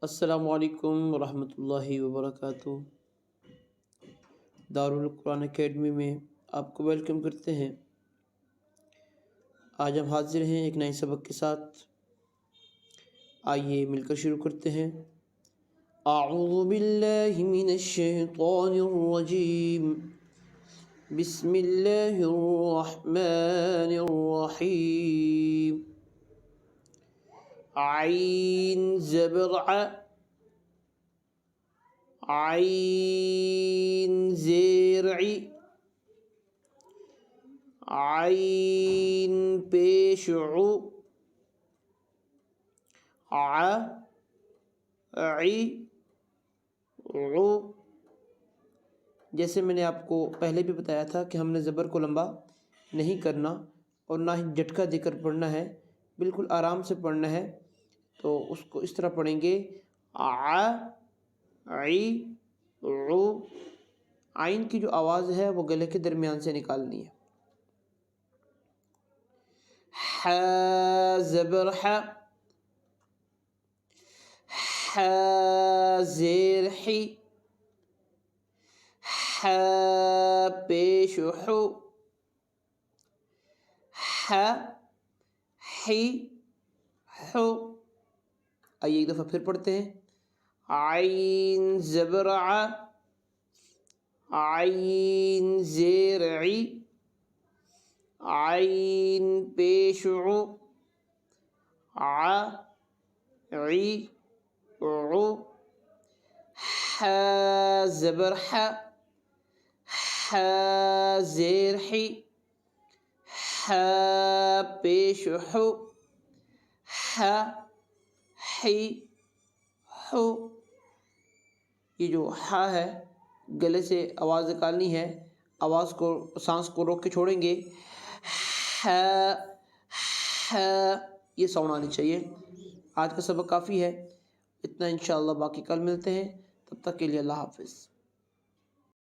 السلام علیکم ورحمۃ اللہ وبرکاتہ۔ دارالقرآن اکیڈمی میں آپ کو ویلکم کرتے ہیں۔ آج ہم حاضر ہیں ایک نئے سبق کے ساتھ۔ آئیے مل کر شروع کرتے ہیں۔ اعوذ باللہ من الشیطان الرجیم، بسم اللہ الرحمن الرحیم۔ عین زبر ع، عین زیر عی، عین پیش عو، ع عی عو۔ جیسے میں نے آپ کو پہلے بھی بتایا تھا کہ ہم نے زبر کو لمبا نہیں کرنا اور نہ ہی جھٹکا دے کر پڑھنا ہے، بالکل آرام سے پڑھنا ہے۔ تو اس کو اس طرح پڑھیں گے، ع عی عو۔ عین کی جو آواز ہے وہ گلے کے درمیان سے نکالنی ہے۔ ح زبر ح، ح زیر حی، ح پیش حو، ح حی حو۔ آئیے ایک دفعہ پھر پڑھتے ہیں۔ عین زبر ع، عین زیر عی، عین پیش عو، ع عی عو۔ ح زبر ح، ح زیر حی، ح پیش حو، ح حی حو۔ یہ جو ح ہے گلے سے آواز نکالنی ہے، آواز کو، سانس کو روک کے چھوڑیں گے۔ ح ح، یہ ساؤنڈ آنی چاہیے۔ آج کا سبق کافی ہے اتنا، انشاءاللہ باقی کل ملتے ہیں، تب تک کے لیے اللہ حافظ۔